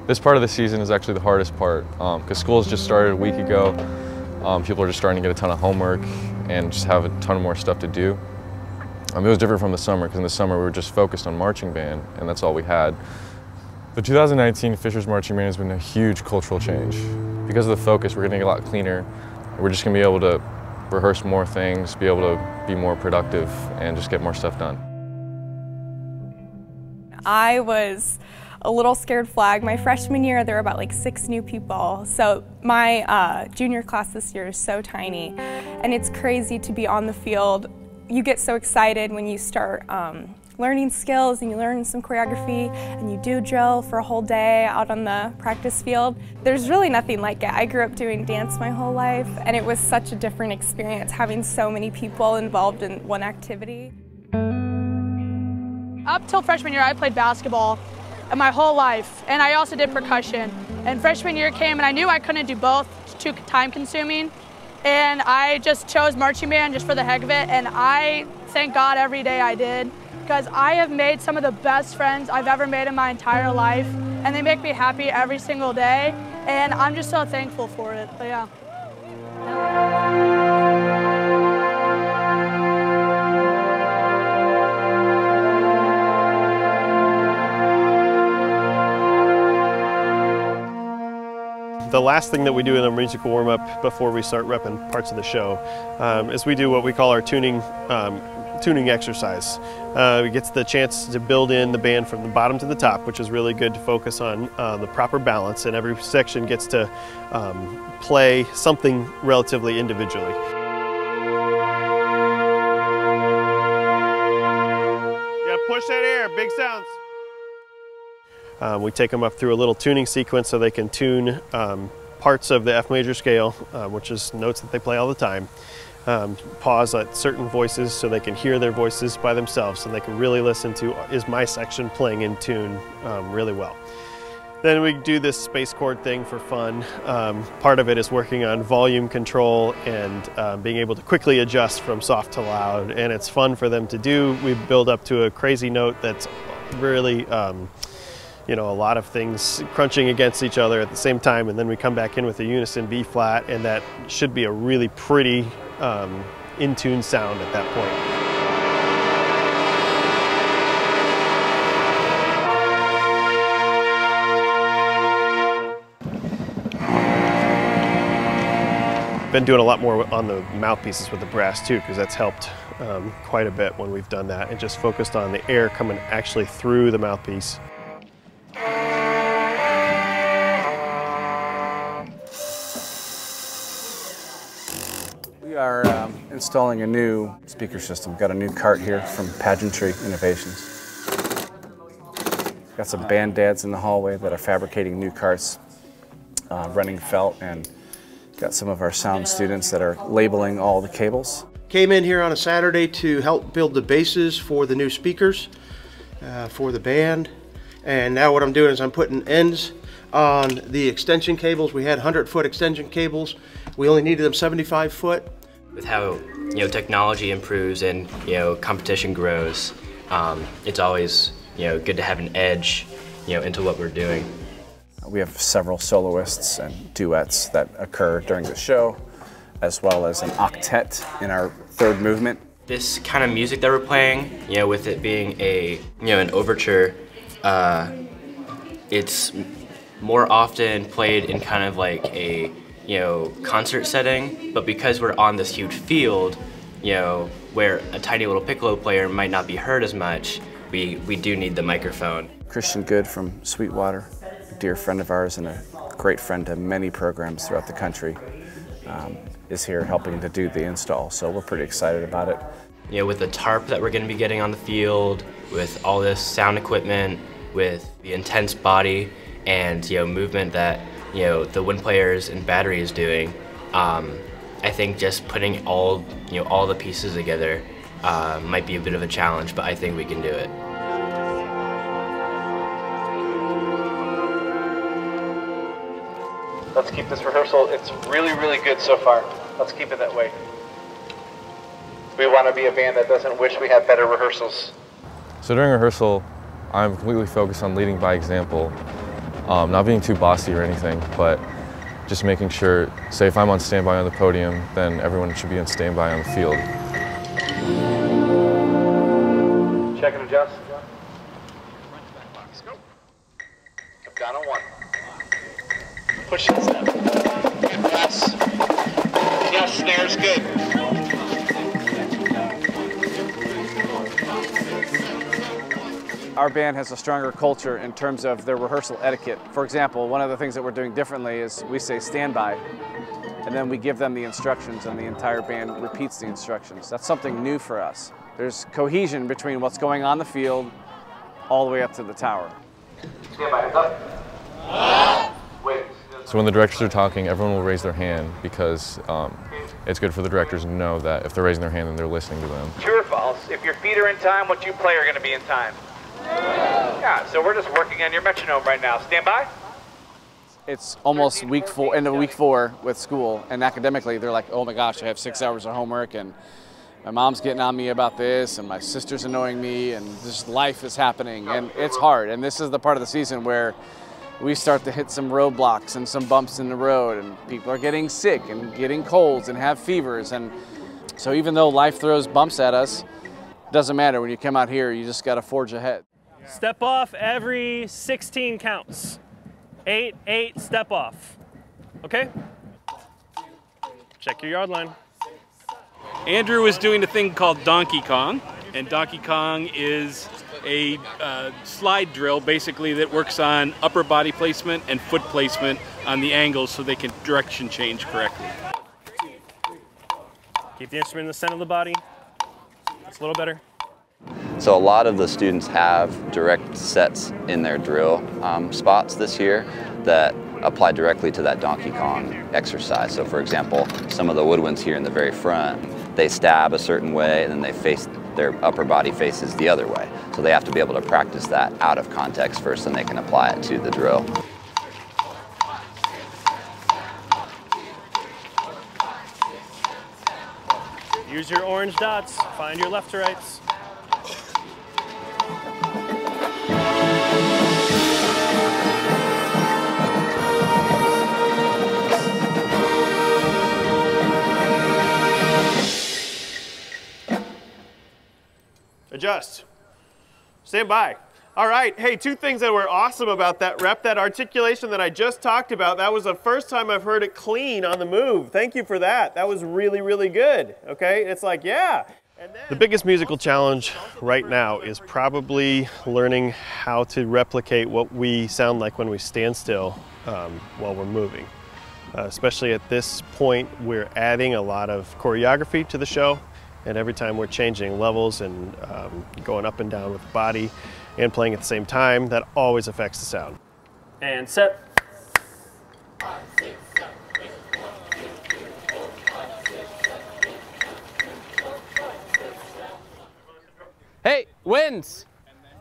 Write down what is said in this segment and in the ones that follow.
This part of the season is actually the hardest part because school has just started a week ago. People are just starting to get a ton of homework and just have a ton more stuff to do. It was different from the summer because in the summer we were just focused on marching band and that's all we had. The 2019 Fishers Marching Band has been a huge cultural change. Because of the focus, we're getting a lot cleaner. We're just going to be able to rehearse more things, be able to be more productive, and just get more stuff done. I was a little scared flag. My freshman year, there were about like 6 new people. So my junior class this year is so tiny, and it's crazy to be on the field. You get so excited when you start learning skills and you learn some choreography and you do drill for a whole day out on the practice field. There's really nothing like it. I grew up doing dance my whole life, and it was such a different experience having so many people involved in one activity. Up till freshman year, I played basketball my whole life, and I also did percussion. And freshman year came, and I knew I couldn't do both, it's too time-consuming. And I just chose marching band just for the heck of it, and I thank God every day I did, because I have made some of the best friends I've ever made in my entire life, and they make me happy every single day, and I'm just so thankful for it. But yeah. The last thing that we do in a musical warm-up before we start repping parts of the show is we do what we call our tuning exercise. It gets the chance to build in the band from the bottom to the top, which is really good to focus on the proper balance, and every section gets to play something relatively individually. You gotta push that air, big sounds. We take them up through a little tuning sequence so they can tune parts of the F major scale, which is notes that they play all the time. Pause at certain voices so they can hear their voices by themselves, so they can really listen to, is my section playing in tune really well. Then we do this space chord thing for fun. Part of it is working on volume control and being able to quickly adjust from soft to loud, and it's fun for them to do. We build up to a crazy note that's really you know, a lot of things crunching against each other at the same time, and then we come back in with a unison B flat, and that should be a really pretty in tune sound at that point. Been doing a lot more on the mouthpieces with the brass too, because that's helped quite a bit when we've done that, and just focused on the air coming actually through the mouthpiece. We are installing a new speaker system. Got a new cart here from Pageantry Innovations. Got some band dads in the hallway that are fabricating new carts, running felt, and got some of our sound students that are labeling all the cables. Came in here on a Saturday to help build the bases for the new speakers for the band. And now what I'm doing is I'm putting ends on the extension cables. We had 100-foot extension cables. We only needed them 75-foot. With how technology improves and competition grows, it's always good to have an edge into what we're doing. We have several soloists and duets that occur during the show, as well as an octet in our third movement. This kind of music that we're playing, with it being an overture, it's more often played in kind of like a concert setting, but because we're on this huge field, where a tiny little piccolo player might not be heard as much, we do need the microphone. Christian Good from Sweetwater, a dear friend of ours and a great friend to many programs throughout the country, is here helping to do the install, so we're pretty excited about it. you know, with the tarp that we're going to be getting on the field, with all this sound equipment, with the intense body and, you know, movement that, you know, the wind players and battery is doing, I think just putting all, you know, all the pieces together might be a bit of a challenge, but I think we can do it. Let's keep this rehearsal. It's really, really good so far. Let's keep it that way. We want to be a band that doesn't wish we had better rehearsals. So during rehearsal, I'm completely focused on leading by example, not being too bossy or anything, but just making sure, say if I'm on standby on the podium, then everyone should be on standby on the field. Check and adjust. Let's go. Come down on one. Push and step. Good press. Yes, snare's good. Our band has a stronger culture in terms of their rehearsal etiquette. For example, one of the things that we're doing differently is we say standby, and then we give them the instructions and the entire band repeats the instructions. That's something new for us. There's cohesion between what's going on the field all the way up to the tower. Standby, hands up. Wait. So when the directors are talking, everyone will raise their hand because it's good for the directors to know that if they're raising their hand, then they're listening to them. True or false? If your feet are in time, what you play are going to be in time. Yeah, so we're just working on your metronome right now. Stand by. It's almost end of week 4 with school, and academically they're like, oh my gosh, I have 6 hours of homework, and my mom's getting on me about this, and my sister's annoying me, and just life is happening, and it's hard. And this is the part of the season where we start to hit some roadblocks and some bumps in the road, and people are getting sick and getting colds and have fevers. And so even though life throws bumps at us, it doesn't matter. When you come out here, you just got to forge ahead. Step off every 16 counts. 8, 8, step off. Okay? Check your yard line. Andrew is doing a thing called Donkey Kong, and Donkey Kong is a slide drill basically that works on upper body placement and foot placement on the angles so they can direction change correctly. Keep the instrument in the center of the body. That's a little better. So a lot of the students have direct sets in their drill spots this year that apply directly to that Donkey Kong exercise. So for example, some of the woodwinds here in the very front, they stab a certain way and then they face, their upper body faces the other way. So they have to be able to practice that out of context first, and they can apply it to the drill. Use your orange dots, find your left to rights. Adjust. Stand by. All right, hey, 2 things that were awesome about that rep, that articulation that I just talked about, that was the first time I've heard it clean on the move. Thank you for that. That was really, really good, okay? It's like, yeah. The biggest musical challenge right now is probably learning how to replicate what we sound like when we stand still while we're moving. Especially at this point, we're adding a lot of choreography to the show, and every time we're changing levels and going up and down with the body and playing at the same time, that always affects the sound. And set. Hey, winds!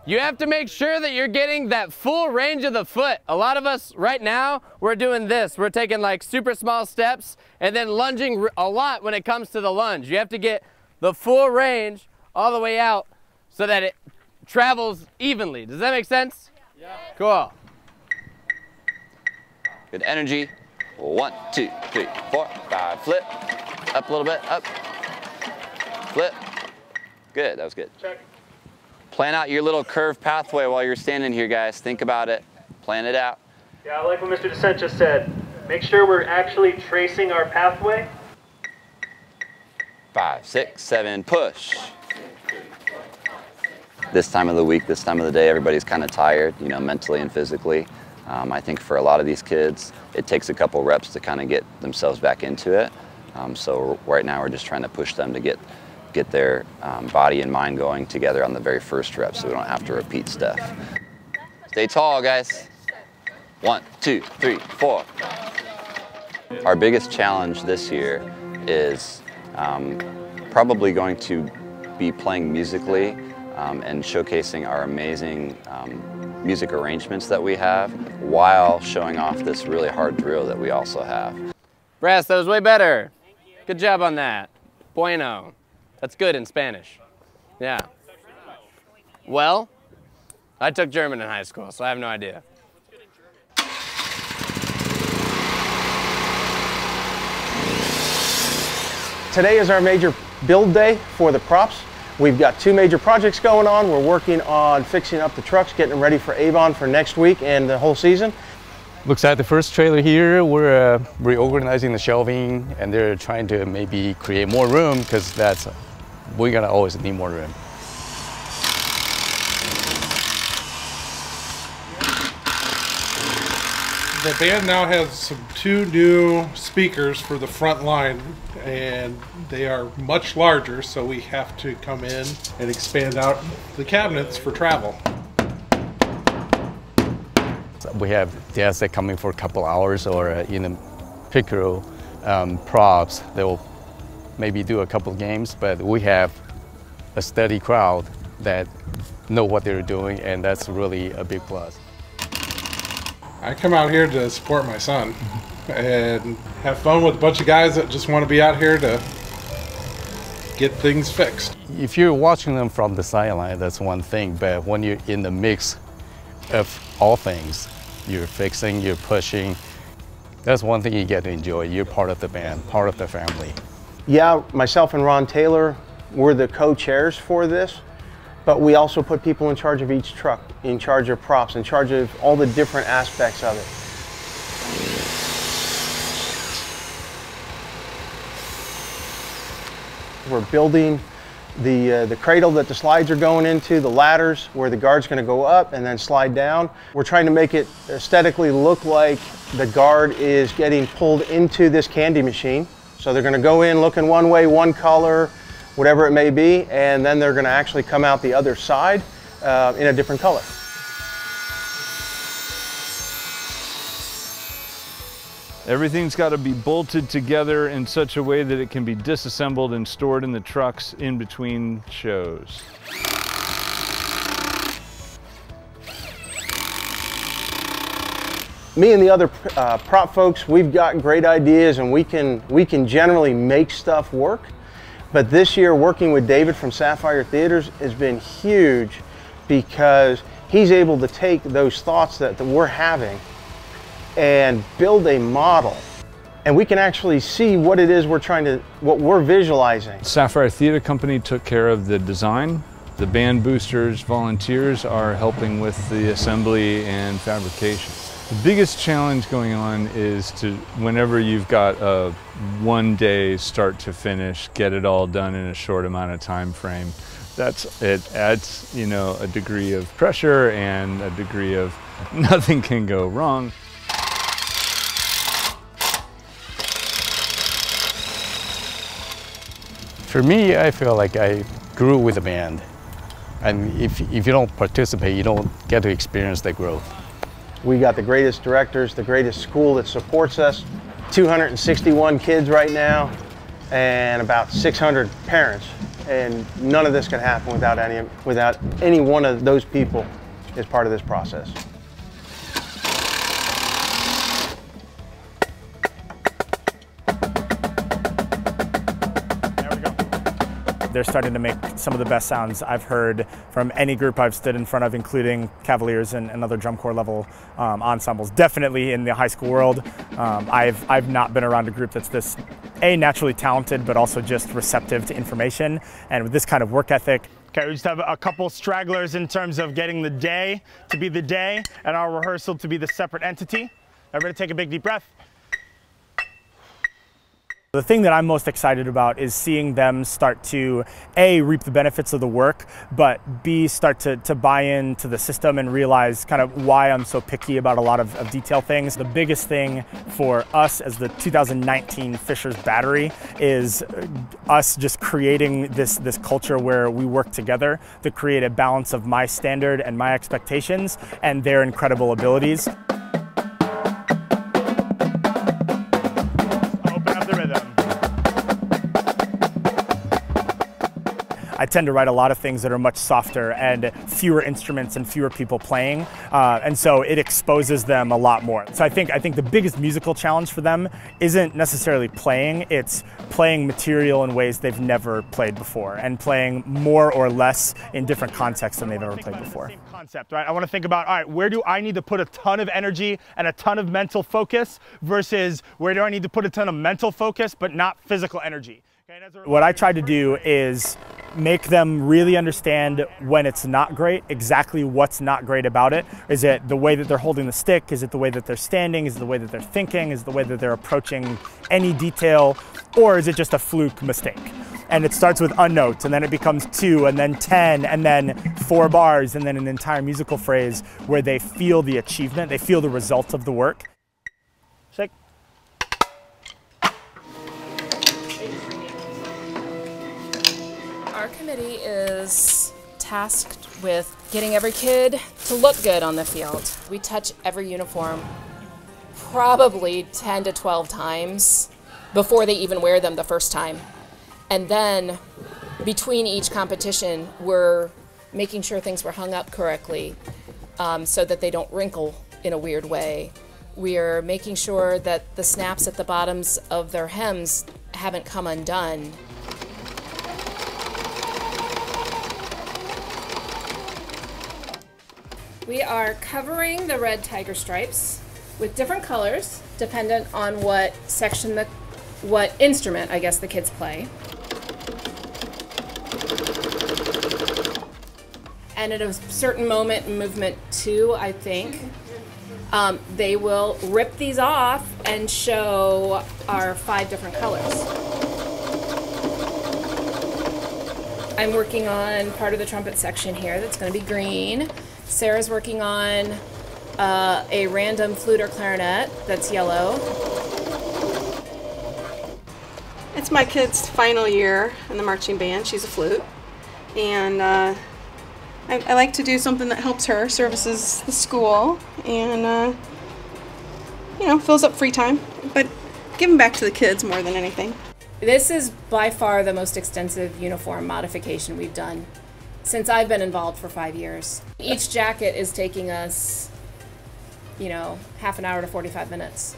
You have to make sure that you're getting that full range of the foot. A lot of us right now, we're doing this. We're taking like super small steps and then lunging a lot when it comes to the lunge. You have to get the full range all the way out so that it travels evenly. Does that make sense? Yeah. Cool. Good energy. 1, 2, 3, 4, 5. Flip. Up a little bit. Up. Flip. Good. That was good. Check. Plan out your little curved pathway while you're standing here, guys. Think about it. Plan it out. Yeah, I like what Mr. Descent just said. Make sure we're actually tracing our pathway. 5, 6, 7, push. This time of the week, this time of the day, everybody's kind of tired, you know, mentally and physically. I think for a lot of these kids, it takes a couple reps to kind of get themselves back into it. So right now we're just trying to push them to get get their body and mind going together on the very first rep so we don't have to repeat stuff. Stay tall, guys. 1, 2, 3, 4. Our biggest challenge this year is probably going to be playing musically and showcasing our amazing music arrangements that we have while showing off this really hard drill that we also have. Brass, that was way better. Good job on that. Bueno. That's good in Spanish. Yeah. Well, I took German in high school, so I have no idea. Today is our major build day for the props. We've got 2 major projects going on. We're working on fixing up the trucks, getting them ready for Avon for next week and the whole season. Looks at the first trailer here, we're reorganizing the shelving, and they're trying to maybe create more room because we're gonna always need more room. The band now has 2 new speakers for the front line, and they are much larger, so we have to come in and expand out the cabinets for travel. We have dads that come in for a couple hours, or in the pickup props, they'll maybe do a couple games, but we have a steady crowd that know what they're doing, and that's really a big plus. I come out here to support my son and have fun with a bunch of guys that just want to be out here to get things fixed. If you're watching them from the sideline, that's one thing, but when you're in the mix of all things, you're fixing, you're pushing, that's one thing you get to enjoy. You're part of the band, part of the family. Yeah, myself and Ron Taylor, we're the co-chairs for this, but we also put people in charge of each truck, in charge of props, in charge of all the different aspects of it. We're building the cradle that the slides are going into, the ladders where the guard's going to go up and then slide down. We're trying to make it aesthetically look like the guard is getting pulled into this candy machine. So they're going to go in looking one way, one color, whatever it may be, and then they're going to actually come out the other side in a different color. Everything's got to be bolted together in such a way that it can be disassembled and stored in the trucks in between shows. Me and the other prop folks, we've got great ideas, and we can generally make stuff work. But this year, working with David from Sapphire Theaters has been huge, because he's able to take those thoughts that we're having and build a model. And we can actually see what it is what we're visualizing. Sapphire Theater Company took care of the design. The band boosters volunteers are helping with the assembly and fabrication. The biggest challenge going on is to, whenever you've got a one-day start to finish, get it all done in a short amount of time frame. It adds, a degree of pressure and a degree of nothing can go wrong. For me, I feel like I grew with the band. And if you don't participate, you don't get to experience that growth. We got the greatest directors, the greatest school that supports us, 261 kids right now, and about 600 parents. And none of this can happen without any one of those people as part of this process. They're starting to make some of the best sounds I've heard from any group I've stood in front of, including Cavaliers and other drum corps level ensembles. Definitely in the high school world, I've not been around a group that's this, naturally talented, but also just receptive to information, and with this kind of work ethic. Okay, we just have a couple stragglers in terms of getting the day to be the day and our rehearsal to be the separate entity. Everybody take a big deep breath. The thing that I'm most excited about is seeing them start to A, reap the benefits of the work, but B, start to buy into the system and realize kind of why I'm so picky about a lot of detail things. The biggest thing for us as the 2019 Fishers Battery is us just creating this culture where we work together to create a balance of my standard and my expectations and their incredible abilities. I tend to write a lot of things that are much softer and fewer instruments and fewer people playing, and so it exposes them a lot more. So I think the biggest musical challenge for them isn't necessarily playing, it's playing material in ways they've never played before and playing more or less in different contexts than they've ever played before. Same concept, right? I want to think about, all right, where do I need to put a ton of energy and a ton of mental focus versus where do I need to put a ton of mental focus but not physical energy? What I try to do is make them really understand when it's not great, exactly what's not great about it. Is it the way that they're holding the stick? Is it the way that they're standing? Is it the way that they're thinking? Is it the way that they're approaching any detail? Or is it just a fluke mistake? And it starts with unnotes, and then it becomes 2, and then 10, and then 4 bars, and then an entire musical phrase where they feel the achievement, they feel the results of the work. Shake. Our committee is tasked with getting every kid to look good on the field. We touch every uniform probably 10 to 12 times before they even wear them the first time. And then between each competition, we're making sure things were hung up correctly so that they don't wrinkle in a weird way. We're making sure that the snaps at the bottoms of their hems haven't come undone. We are covering the red tiger stripes with different colors, dependent on what section, what instrument, I guess, the kids play. And at a certain moment in movement 2, I think, they will rip these off and show our 5 different colors. I'm working on part of the trumpet section here that's going to be green. Sarah's working on a random flute or clarinet that's yellow. It's my kid's final year in the marching band. She's a flute. And I like to do something that helps her, services the school, and you know, fills up free time, but giving back to the kids more than anything. This is by far the most extensive uniform modification we've done since I've been involved for 5 years. Each jacket is taking us, you know, half an hour to 45 minutes.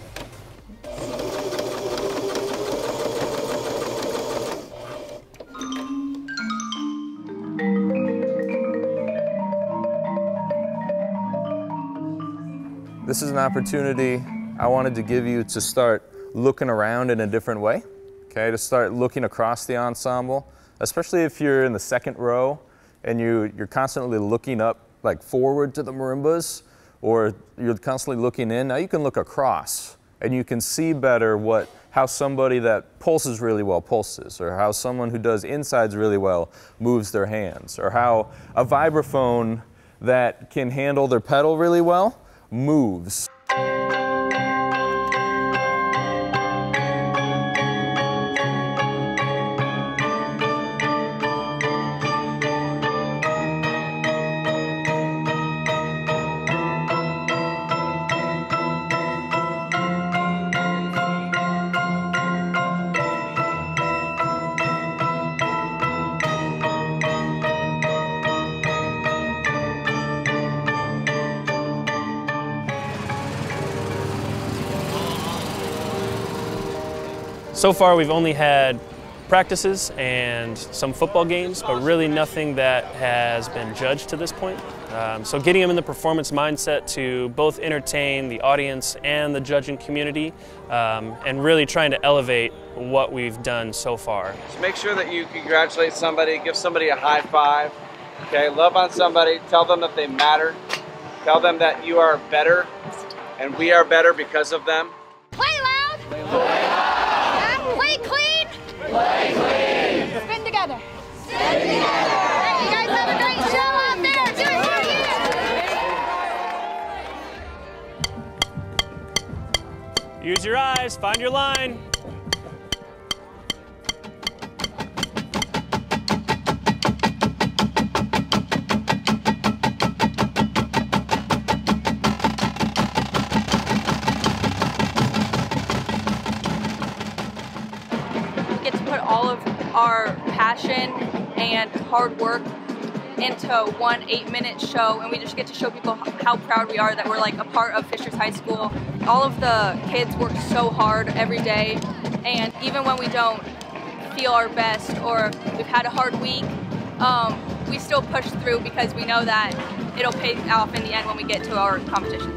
This is an opportunity I wanted to give you to start looking around in a different way, okay? To start looking across the ensemble, especially if you're in the second row and you're constantly looking up, like forward to the marimbas, or you're constantly looking in. Now you can look across and you can see better how somebody that pulses really well pulses, or how someone who does insides really well moves their hands, or how a vibraphone that can handle their pedal really well moves. So far we've only had practices and some football games, but really nothing that has been judged to this point. So getting them in the performance mindset to both entertain the audience and the judging community, and really trying to elevate what we've done so far. Just make sure that you congratulate somebody, give somebody a high five, okay? Love on somebody, tell them that they matter, tell them that you are better, and we are better because of them. Play loud! Play loud! Play clear! Play clean. Spin together. Spin together. Hey, you guys have a great show out there. Do it for you. Use your eyes, find your line. All of our passion and hard work into one 8-minute show, and we just get to show people how proud we are that we're like a part of Fishers High School. All of the kids work so hard every day, and even when we don't feel our best or we've had a hard week, we still push through because we know that it'll pay off in the end when we get to our competition.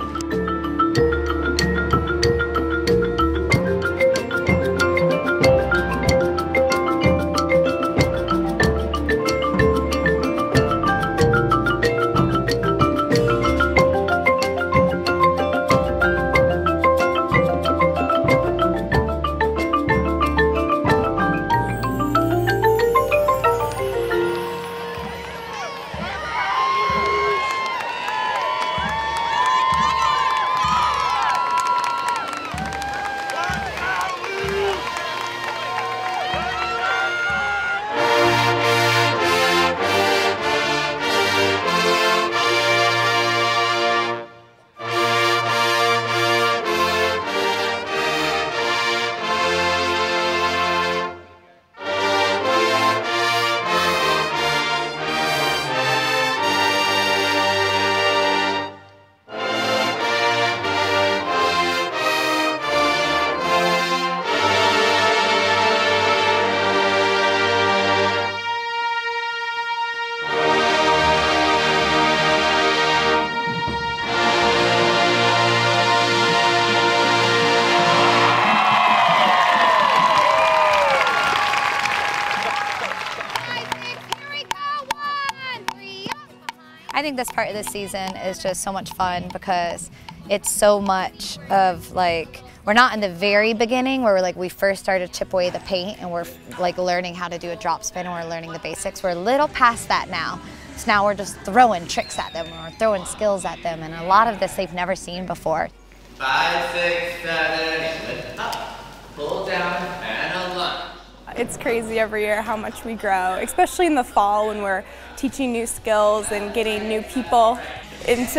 I think this part of the season is just so much fun because it's so much of like, we're not in the very beginning where we first started to chip away the paint and we're like learning how to do a drop spin and we're learning the basics. We're a little past that now. So now we're just throwing tricks at them or throwing skills at them, and a lot of this they've never seen before. 5, 6, 7, lift up, pull down, and a lunge. It's crazy every year how much we grow, especially in the fall when we're teaching new skills and getting new people into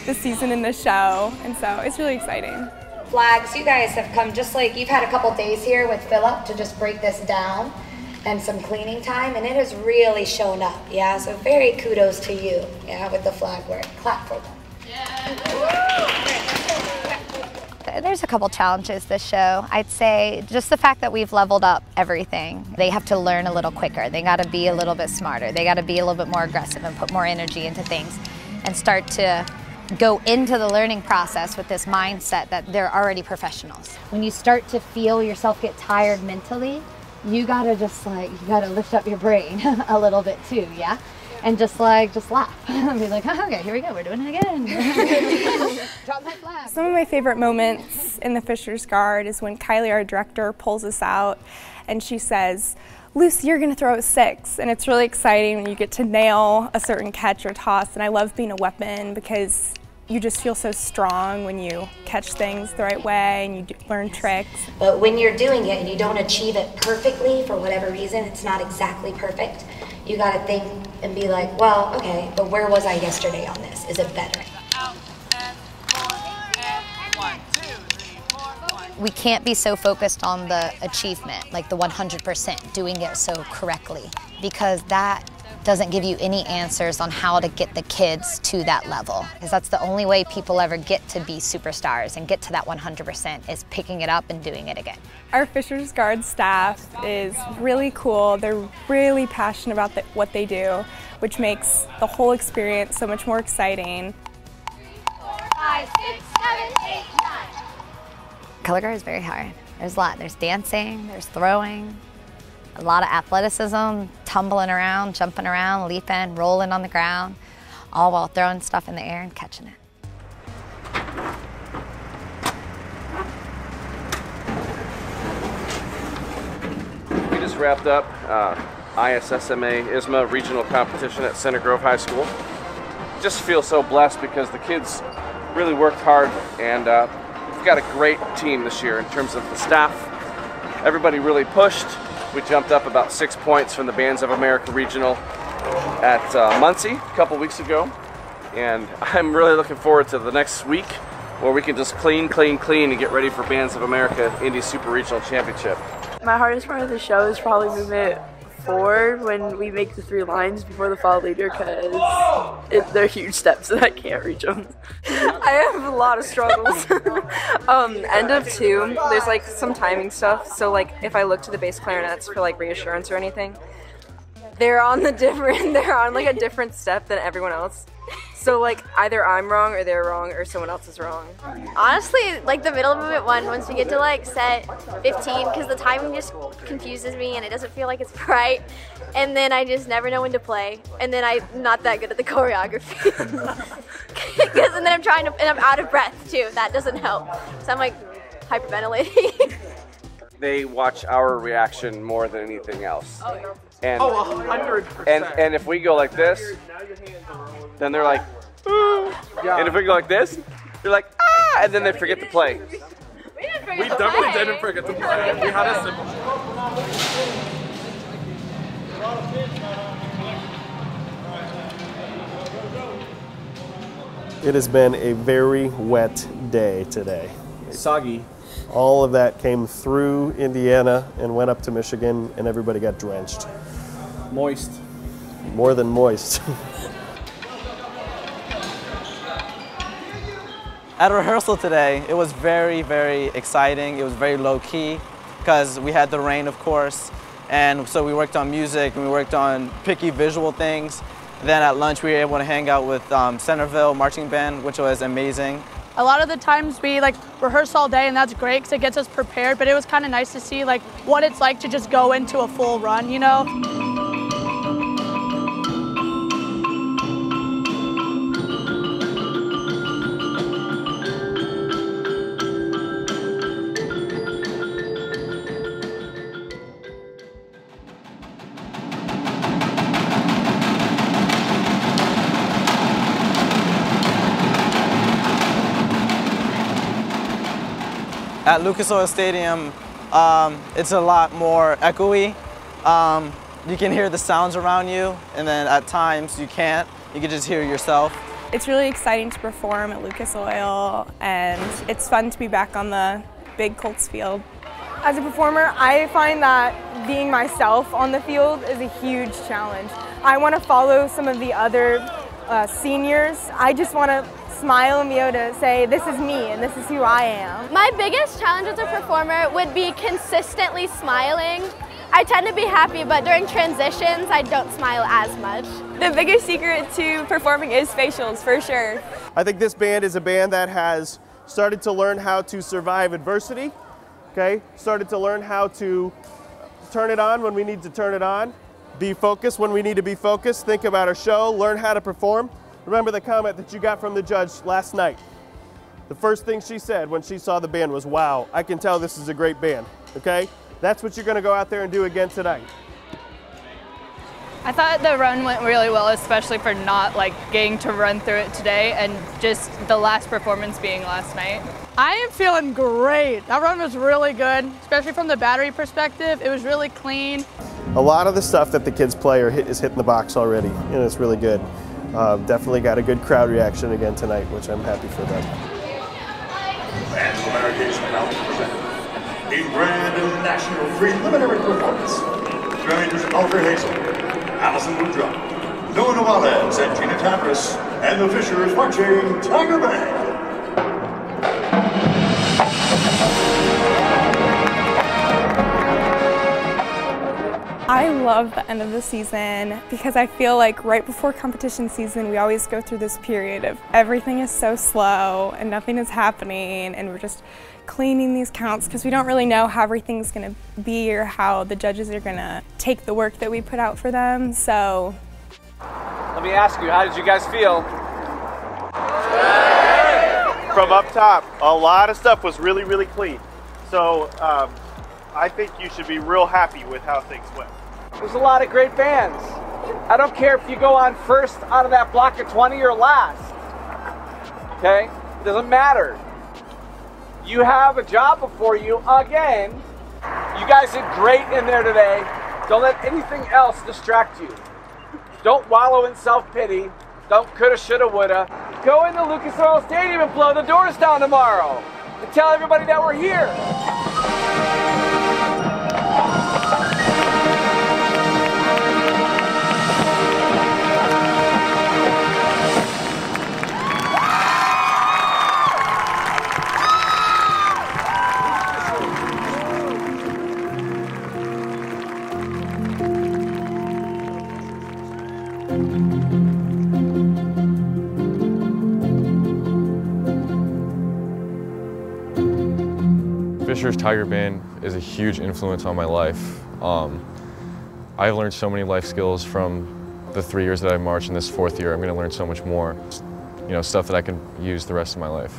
the season and the show, and so it's really exciting. Flags, you guys have come just like, you've had a couple days here with Philip to just break this down and some cleaning time, and it has really shown up, yeah? So very kudos to you, yeah, with the flag work. Clap for them. There's a couple challenges this show. I'd say just the fact that we've leveled up everything. They have to learn a little quicker. They got to be a little bit smarter. They got to be a little bit more aggressive and put more energy into things and start to go into the learning process with this mindset that they're already professionals. When you start to feel yourself get tired mentally, you got to just like, you got to lift up your brain a little bit too, yeah? And just laugh and be like, oh, okay, here we go, we're doing it again. Drop my flag. Some of my favorite moments in the Fishers Guard is when Kylie, our director, pulls us out and she says, Lucy, you're gonna throw a 6. And it's really exciting when you get to nail a certain catch or toss, and I love being a weapon because you just feel so strong when you catch things the right way and you learn tricks. But when you're doing it and you don't achieve it perfectly for whatever reason, it's not exactly perfect, you gotta think and be like, well, okay, but where was I yesterday on this? Is it better? We can't be so focused on the achievement, like the 100%, doing it so correctly, because that doesn't give you any answers on how to get the kids to that level. Because that's the only way people ever get to be superstars and get to that 100% is picking it up and doing it again. Our Fishers Guard staff is really cool. They're really passionate about what they do, which makes the whole experience so much more exciting. 5, 6, 7, 8, 9. Color guard is very hard. There's a lot. There's dancing, there's throwing, a lot of athleticism, tumbling around, jumping around, leaping, rolling on the ground, all while throwing stuff in the air and catching it. wrapped up ISSMA ISMA regional competition at Center Grove High School. Just feel so blessed because the kids really worked hard, and we've got a great team this year in terms of the staff. Everybody really pushed. We jumped up about 6 points from the Bands of America regional at Muncie a couple weeks ago, and I'm really looking forward to the next week where we can just clean and get ready for Bands of America Indy Super Regional Championship. My hardest part of the show is probably movement 4 when we make the 3 lines before the fall leader, because they're huge steps and I can't reach them. I have a lot of struggles. End of 2, there's like some timing stuff, so like if I look to the bass clarinets for like reassurance or anything, they're on like a different step than everyone else. So like either I'm wrong or they're wrong or someone else is wrong. Honestly, like the middle of movement 1, once we get to like set 15, because the timing just confuses me and it doesn't feel like it's right. And then I just never know when to play. And then I'm not that good at the choreography. And then I'm out of breath too. That doesn't help. So I'm like hyperventilating. They watch our reaction more than anything else. And, 100%. And if we go like this, then they're like, and if we go like this, they're like, ah, and then they forget to play. We definitely didn't forget to play. We had a simple. It has been a very wet day today. Soggy. All of that came through Indiana and went up to Michigan, and everybody got drenched. Moist. More than moist. At rehearsal today, it was very, very exciting. It was very low-key because we had the rain, of course, and so we worked on music and we worked on picky visual things. Then at lunch, we were able to hang out with Centerville Marching Band, which was amazing. A lot of the times we rehearse all day, and that's great because it gets us prepared, but it was kind of nice to see what it's like to just go into a full run, you know? At Lucas Oil Stadium, it's a lot more echoey. You can hear the sounds around you, and then at times you can't. You can just hear yourself. It's really exciting to perform at Lucas Oil, and it's fun to be back on the big Colts field. As a performer, I find that being myself on the field is a huge challenge. I want to follow some of the other seniors. I just want to smile and be able to say, this is me and this is who I am. My biggest challenge as a performer would be consistently smiling. I tend to be happy, but during transitions, I don't smile as much. The biggest secret to performing is facials, for sure. I think this band is a band that has started to learn how to survive adversity, okay? Started to learn how to turn it on when we need to turn it on, be focused when we need to be focused, think about our show, learn how to perform. Remember the comment that you got from the judge last night. The first thing she said when she saw the band was, wow, I can tell this is a great band, okay? That's what you're gonna go out there and do again tonight. I thought the run went really well, especially for not getting to run through it today and just the last performance being last night. I am feeling great. That run was really good, especially from the battery perspective. It was really clean. A lot of the stuff that the kids play is hitting the box already, and it's really good. Definitely got a good crowd reaction again tonight, which I'm happy for them. Bands of America is proud to present a grand national preliminary performance featuring Oliver Hazel, Allison Woodruff, Noah Nawalez, and Gina Tavris, and the Fishers Marching Tiger Band. I love the end of the season because I feel like right before competition season, we always go through this period of everything is so slow and nothing is happening, and we're just cleaning these counts because we don't really know how everything's going to be or how the judges are going to take the work that we put out for them. So let me ask you, how did you guys feel? From up top, a lot of stuff was really, really clean. So I think you should be real happy with how things went. There's a lot of great bands. I don't care if you go on first out of that block of 20 or last. Okay? It doesn't matter. You have a job before you again. You guys did great in there today. Don't let anything else distract you. Don't wallow in self-pity. Don't coulda, shoulda, woulda. Go into Lucas Oil Stadium and blow the doors down tomorrow. And tell everybody that we're here. Fisher's Tiger Band is a huge influence on my life. I've learned so many life skills from the 3 years that I've marched. In this 4th year, I'm going to learn so much more, stuff that I can use the rest of my life.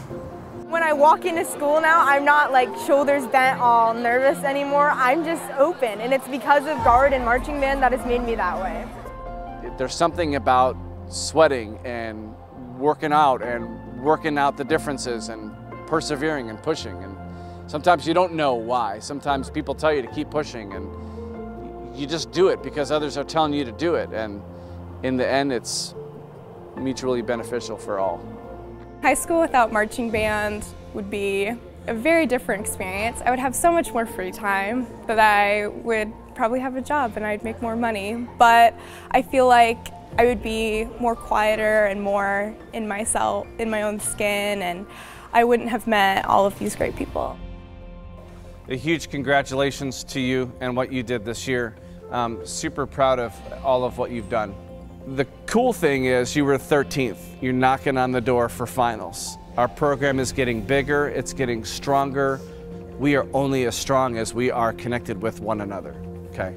When I walk into school now, I'm not like shoulders bent all nervous anymore. I'm just open, and it's because of Guard and Marching Band that has made me that way. There's something about sweating and working out the differences and persevering and pushing. And sometimes you don't know why. Sometimes people tell you to keep pushing and you just do it because others are telling you to do it. And in the end, it's mutually beneficial for all. High school without marching band would be a very different experience. I would have so much more free time, that I would probably have a job and I'd make more money. But I feel like I would be more quieter and more in myself, in my own skin, and I wouldn't have met all of these great people. A huge congratulations to you and what you did this year. Super proud of all of what you've done. The cool thing is you were 13th. You're knocking on the door for finals. Our program is getting bigger, it's getting stronger. We are only as strong as we are connected with one another, okay?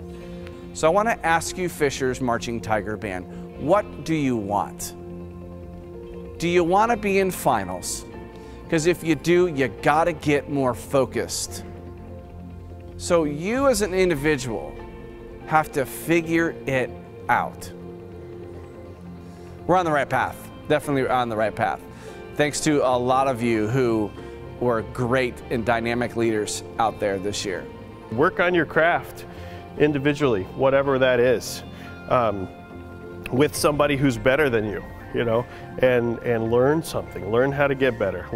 So I want to ask you, Fisher's Marching Tiger Band, what do you want? Do you want to be in finals? Because if you do, you got to get more focused. So you as an individual have to figure it out. We're on the right path, definitely on the right path. Thanks to a lot of you who were great and dynamic leaders out there this year. Work on your craft individually, whatever that is, with somebody who's better than you, and learn something, learn how to get better,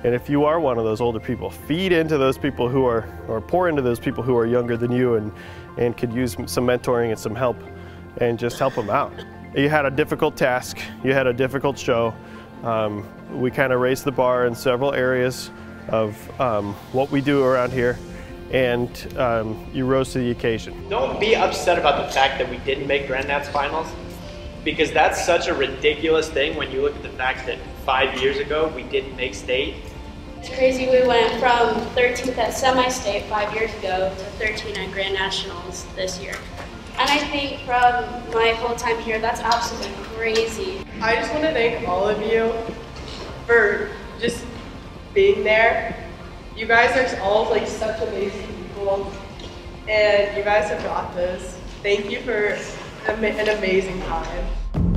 and if you are one of those older people, feed into those people who are, or pour into those people who are younger than you and could use some mentoring and some help, and just help them out. You had a difficult task, you had a difficult show. We kind of raised the bar in several areas of what we do around here, and you rose to the occasion. Don't be upset about the fact that we didn't make Grand Nats finals, because that's such a ridiculous thing when you look at the fact that 5 years ago we didn't make state. It's crazy, we went from 13th at semi-state 5 years ago to 13 at Grand Nationals this year. And I think from my whole time here, that's absolutely crazy. I just want to thank all of you for just being there. You guys are all like such amazing people, and you guys have got this. Thank you for an amazing time.